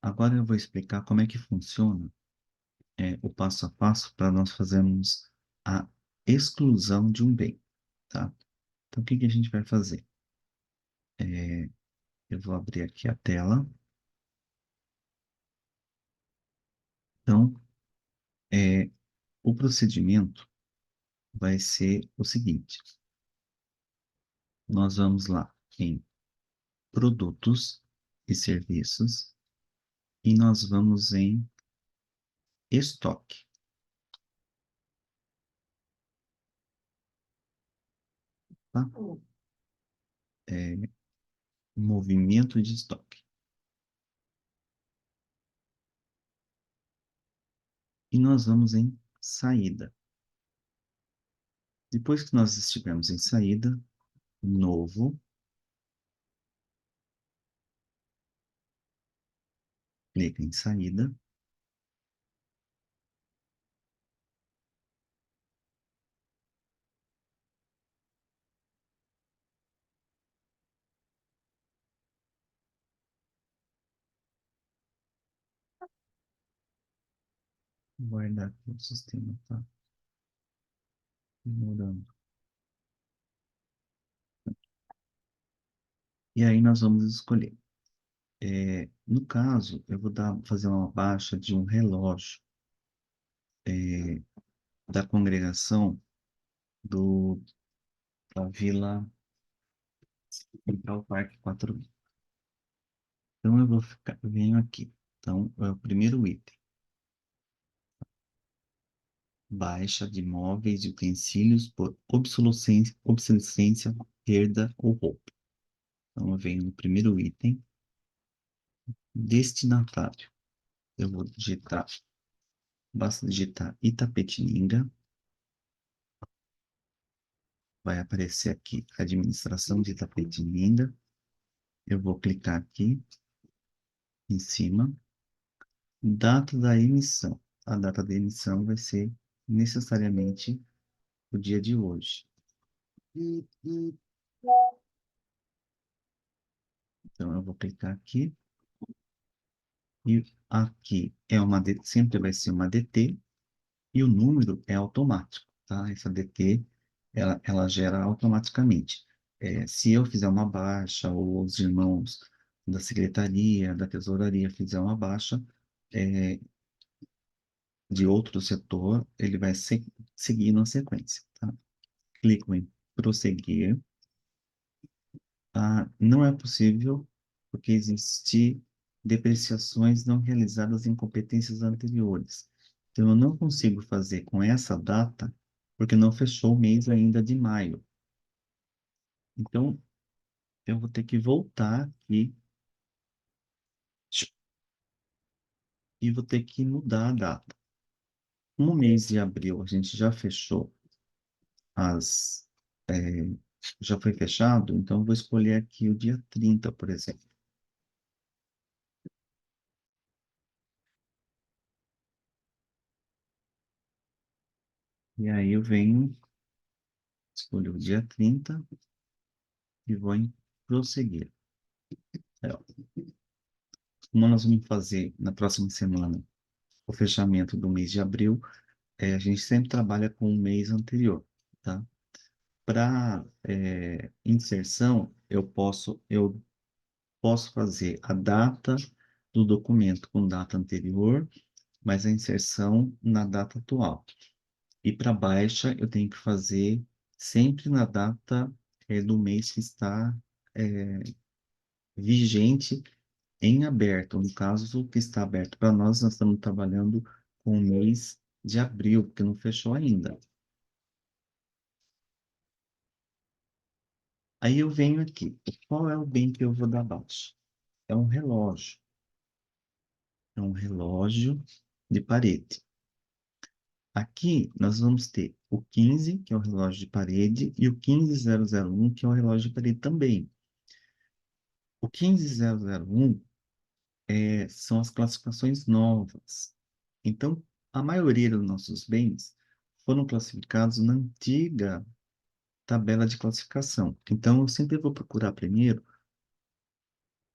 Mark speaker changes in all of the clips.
Speaker 1: Agora eu vou explicar como é que funciona o passo a passo para nós fazermos a exclusão de um bem, tá? Então, o que que a gente vai fazer? É, eu vou abrir aqui a tela. Então, é, o procedimento vai ser o seguinte. Nós vamos lá em produtos e serviços e nós vamos em estoque, tá? É, movimento de estoque. E nós vamos em saída. Depois que nós estivermos em saída, novo, clica em saída, guardar aqui o sistema, tá demorando. E aí nós vamos escolher. No caso, eu vou fazer uma baixa de um relógio é, da congregação da Vila Central Parque 4. Então venho aqui. Então, é o primeiro item. Baixa de móveis e utensílios por obsolescência, perda ou roubo. Então, eu venho no primeiro item, destinatário. Eu vou digitar, basta digitar Itapetininga, vai aparecer aqui administração de Itapetininga. Eu vou clicar aqui em cima, data da emissão. A data da emissão vai ser necessariamente o dia de hoje. Então, eu vou clicar aqui e aqui sempre vai ser uma DT e o número é automático, tá? Essa DT, ela gera automaticamente. Se eu fizer uma baixa ou os irmãos da secretaria, da tesouraria fizer uma baixa, é, de outro setor, ele vai seguir na sequência, tá? Clico em prosseguir. Não é possível porque existem depreciações não realizadas em competências anteriores. Então, eu não consigo fazer com essa data porque não fechou o mês ainda de maio. Então, eu vou ter que voltar aqui e vou ter que mudar a data. No mês de abril, a gente já fechou as... é, já foi fechado, então eu vou escolher aqui o dia 30, por exemplo. E aí eu venho, escolho o dia 30 e vou em prosseguir. É, ó. Como nós vamos fazer na próxima semana o fechamento do mês de abril, a gente sempre trabalha com o mês anterior, tá? Para inserção, eu posso fazer a data do documento com data anterior, mas a inserção na data atual. E para baixa, eu tenho que fazer sempre na data do mês que está é, vigente em aberto. No caso, o que está aberto para nós, nós estamos trabalhando com o mês de abril, porque não fechou ainda. Aí eu venho aqui. Qual é o bem que eu vou dar baixa? É um relógio. É um relógio de parede. Aqui nós vamos ter o 15, que é o relógio de parede, e o 15001, que é o relógio de parede também. O 15001 são as classificações novas. Então, a maioria dos nossos bens foram classificados na antiga tabela de classificação. Então, eu sempre vou procurar primeiro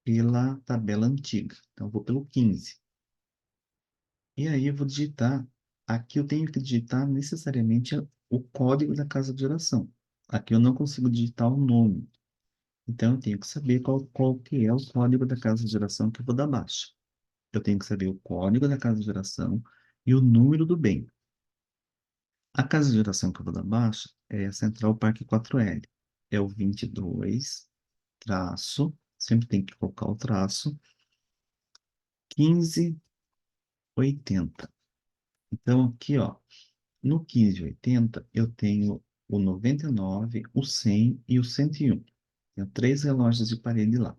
Speaker 1: pela tabela antiga. Então, eu vou pelo 15. E aí eu vou digitar. Aqui eu tenho que digitar necessariamente o código da casa de oração. Aqui eu não consigo digitar o nome. Então eu tenho que saber qual que é o código da casa de oração que eu vou dar baixa. Eu tenho que saber o código da casa de oração e o número do bem. A casa de oração que eu vou dar baixa é a Central Parque 4L. É o 22, traço, sempre tem que colocar o traço, 1580. Então aqui, ó, no 1580 eu tenho o 99, o 100 e o 101. Tenho três relógios de parede lá.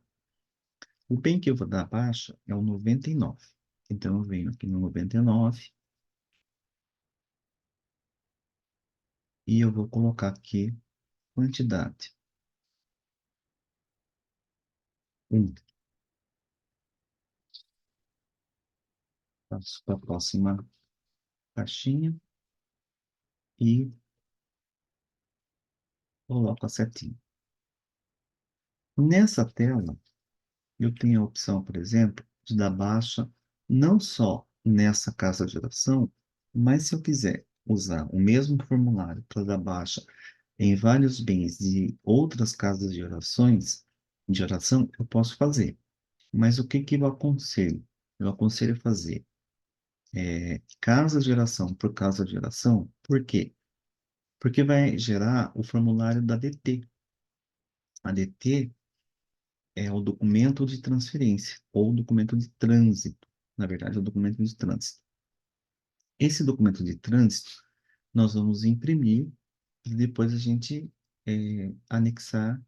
Speaker 1: O bem que eu vou dar baixa é o 99. Então eu venho aqui no 99 e eu vou colocar aqui quantidade. 1. Passo para a próxima caixinha e coloco a setinha. Nessa tela, eu tenho a opção, por exemplo, de dar baixa não só nessa casa de oração, mas se eu quiser usar o mesmo formulário para dar baixa em vários bens de outras casas de oração, eu posso fazer. Mas o que que eu aconselho? Eu aconselho fazer casa de oração por casa de oração. Por quê? Porque vai gerar o formulário da DT. A DT é o documento de transferência, ou documento de trânsito. Na verdade, é o documento de trânsito. Esse documento de trânsito, nós vamos imprimir e depois a gente anexar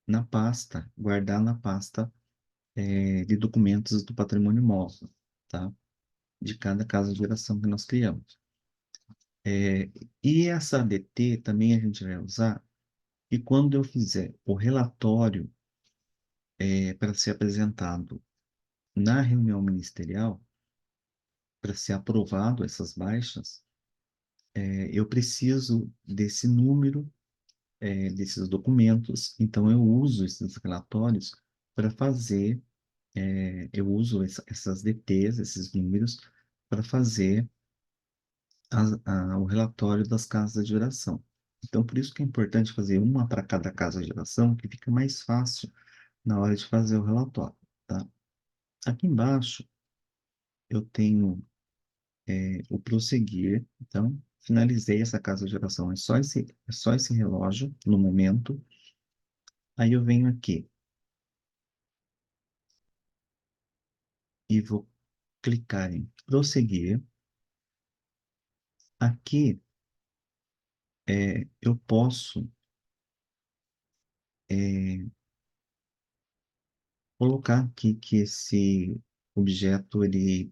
Speaker 1: na pasta, guardar na pasta de documentos do patrimônio imóvel, tá? De cada casa de geração que nós criamos. E essa ADT também a gente vai usar, e quando eu fizer o relatório para ser apresentado na reunião ministerial, para ser aprovado essas baixas, eu preciso desse número, desses documentos, então eu uso esses relatórios para fazer, eu uso essas DTs, esses números, para fazer o relatório das casas de oração. Então, por isso que é importante fazer uma para cada casa de oração, que fica mais fácil na hora de fazer o relatório, tá? Aqui embaixo, eu tenho o prosseguir. Então, finalizei essa casa de oração. É só esse relógio no momento. Aí eu venho aqui e vou clicar em prosseguir. Aqui, eu posso é, colocar aqui que esse objeto ele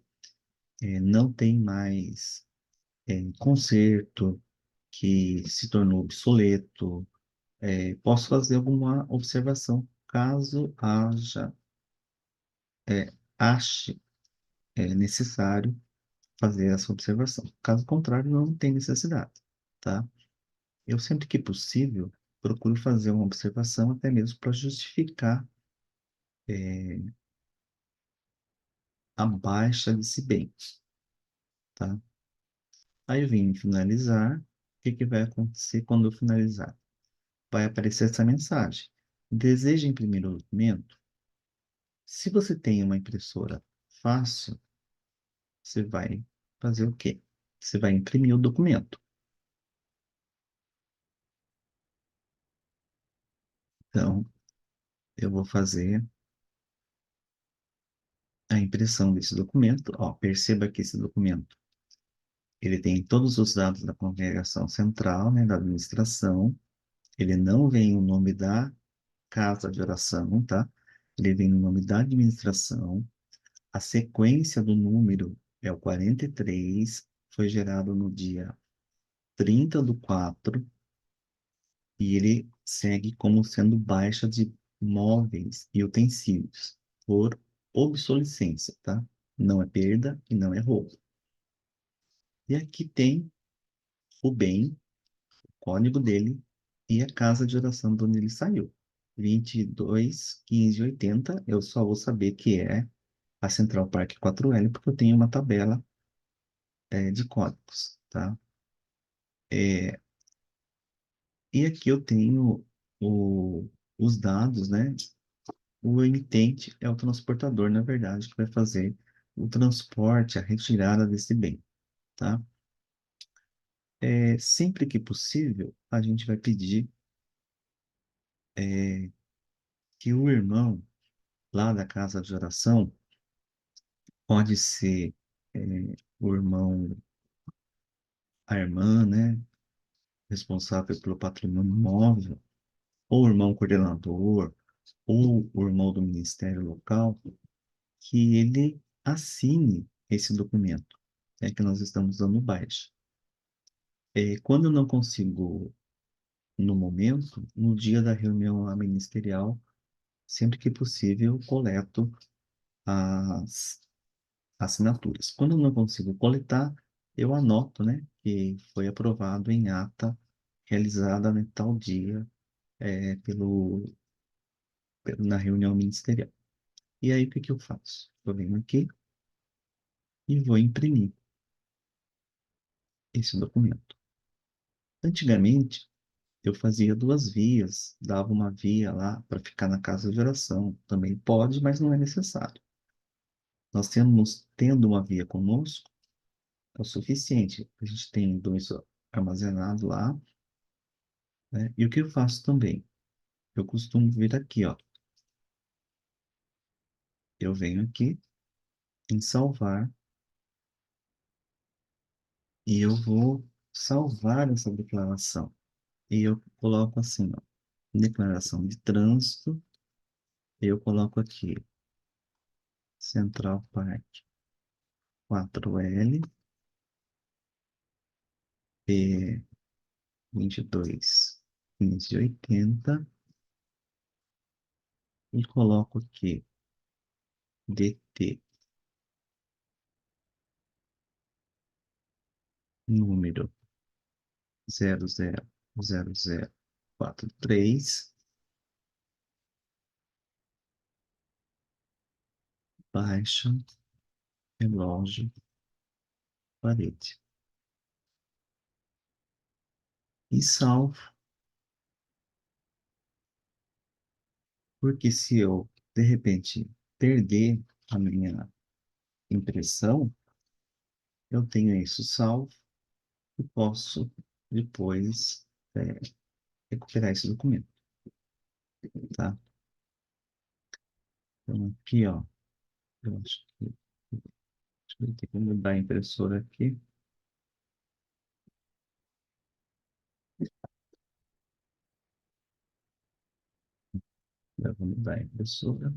Speaker 1: não tem mais conserto, que se tornou obsoleto. Posso fazer alguma observação caso ache necessário fazer essa observação. Caso contrário, não tem necessidade, tá? Eu sempre que possível procuro fazer uma observação até mesmo para justificar a baixa desse bem, tá? Aí eu vim em finalizar. O que que vai acontecer quando eu finalizar? Vai aparecer essa mensagem. Deseja imprimir o documento? Se você tem uma impressora fácil, você vai fazer o quê? Você vai imprimir o documento. Então, eu vou fazer a impressão desse documento. Ó, perceba que esse documento ele tem todos os dados da congregação central, né, da administração. Ele não vem o nome da casa de oração, tá? Ele vem o nome da administração. A sequência do número é o 43, foi gerado no dia 30/4 e ele segue como sendo baixa de móveis e utensílios por obsolescência, tá? Não é perda e não é roubo. E aqui tem o bem, o código dele e a casa de oração de onde ele saiu. 22.15.80. Eu só vou saber que é a Central Park 4L, porque eu tenho uma tabela de códigos, tá? É, e aqui eu tenho os dados, né? O emitente é o transportador, na verdade, que vai fazer o transporte, a retirada desse bem, tá? Sempre que possível, a gente vai pedir que o irmão lá da casa de oração, pode ser é, o irmão, a irmã, né? Responsável pelo patrimônio móvel, ou o irmão coordenador, ou o irmão do ministério local, que ele assine esse documento, que nós estamos dando baixa. Quando eu não consigo, no momento, no dia da reunião lá ministerial, sempre que possível, eu coleto as assinaturas. Quando eu não consigo coletar, eu anoto, né, que foi aprovado em ata realizada em tal dia, na reunião ministerial. E aí, o que que eu faço? Eu venho aqui e vou imprimir esse documento. Antigamente, eu fazia duas vias, dava uma via lá para ficar na casa de oração. Também pode, mas não é necessário. Nós tendo uma via conosco, é o suficiente. A gente tem dois armazenados lá, né? E o que eu faço também? Eu costumo vir aqui, ó. Eu venho aqui em salvar e eu vou salvar essa declaração. E eu coloco assim, ó, declaração de trânsito. Eu coloco aqui Central Park 4L P 22.15.80 e coloco aqui DT número 000043, baixa, relógio, parede. E salvo, porque se eu, de repente, perder a minha impressão, eu tenho isso salvo e posso depois é, recuperar esse documento, tá? Então, aqui, ó, eu acho que eu tenho que mudar a impressora aqui. Eu vou mudar a impressora.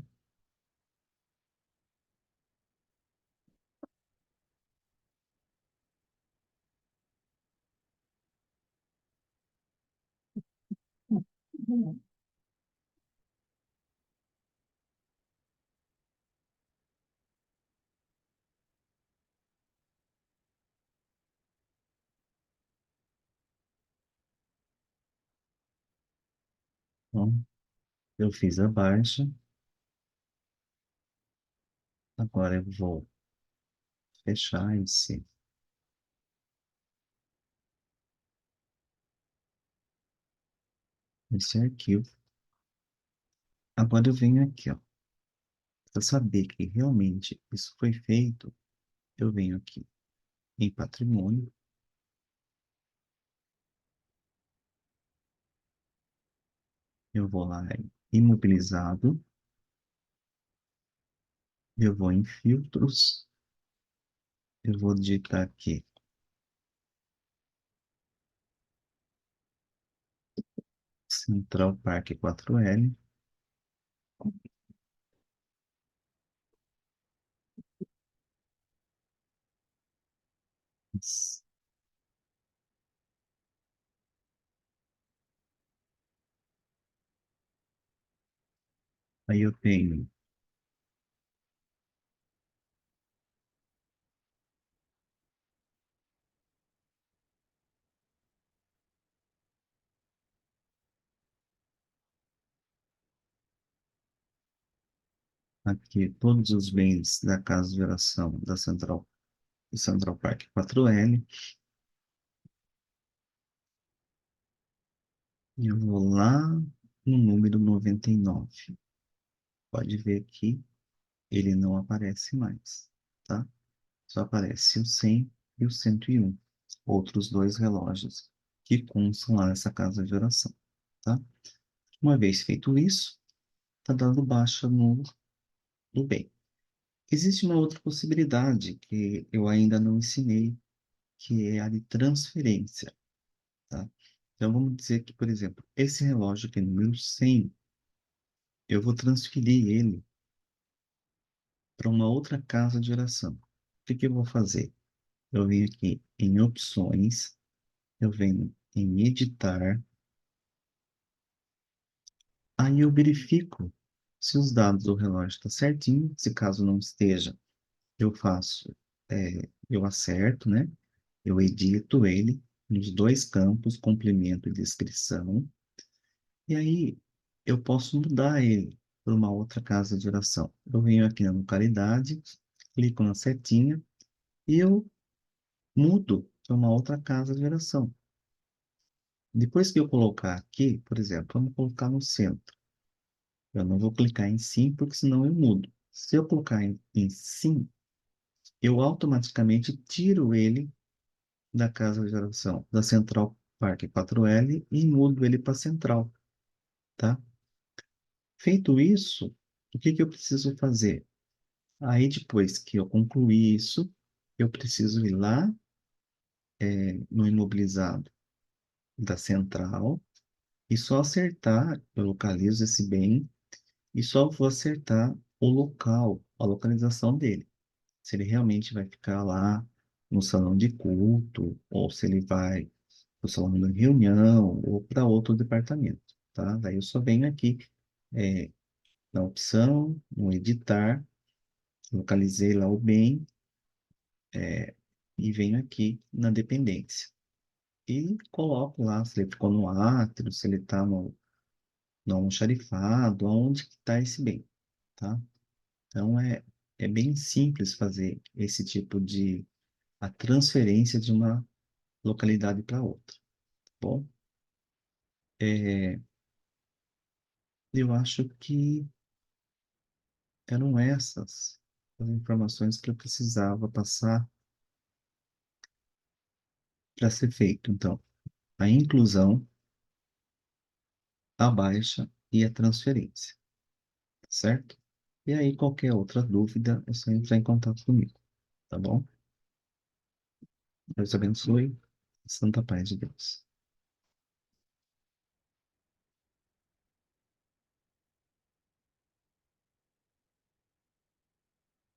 Speaker 1: Então, eu fiz a baixa. Agora eu vou fechar esse arquivo. Agora eu venho aqui, ó. Para saber que realmente isso foi feito, eu venho aqui em patrimônio, eu vou lá em imobilizado, eu vou em filtros, eu vou digitar aqui Central Park 4L. Aí eu tenho aqui todos os bens da casa de geração da Central, do Central Park 4L. E eu vou lá no número 99. Pode ver que ele não aparece mais, tá? Só aparece o 100 e o 101, outros dois relógios que constam lá nessa casa de oração, tá? Uma vez feito isso, está dando baixa no bem. Existe uma outra possibilidade que eu ainda não ensinei, que é a de transferência, tá? Então, vamos dizer que, por exemplo, esse relógio aqui, número 100, eu vou transferir ele para uma outra casa de oração. O que que eu vou fazer? Eu venho aqui em opções, eu venho em editar, aí eu verifico se os dados do relógio estão certinho, se caso não esteja, eu faço, eu acerto, né? Eu edito ele nos dois campos, complemento e descrição, e aí eu posso mudar ele para uma outra casa de oração. Eu venho aqui na localidade, clico na setinha e eu mudo para uma outra casa de oração. Depois que eu colocar aqui, por exemplo, vamos colocar no centro. Eu não vou clicar em sim, porque senão eu mudo. Se eu colocar em sim, eu automaticamente tiro ele da casa de geração da Central Park 4L e mudo ele para Central, tá? Feito isso, o que que eu preciso fazer? Aí depois que eu concluir isso, eu preciso ir lá no imobilizado da Central e só acertar, eu localizo esse bem e só vou acertar o local, a localização dele. Se ele realmente vai ficar lá no salão de culto, ou se ele vai para o salão de reunião, ou para outro departamento, tá? Daí eu só venho aqui é, na opção, no editar, localizei lá o bem, e venho aqui na dependência. E coloco lá se ele ficou no átrio, se ele está no almoxarifado, aonde que está esse bem, tá? Então é bem simples fazer esse tipo de a transferência de uma localidade para outra, tá bom? É, eu acho que eram essas as informações que eu precisava passar para ser feito. Então, a inclusão, a baixa e a transferência, certo? E aí, qualquer outra dúvida, é só entrar em contato comigo, tá bom? Deus abençoe. Santa paz de Deus.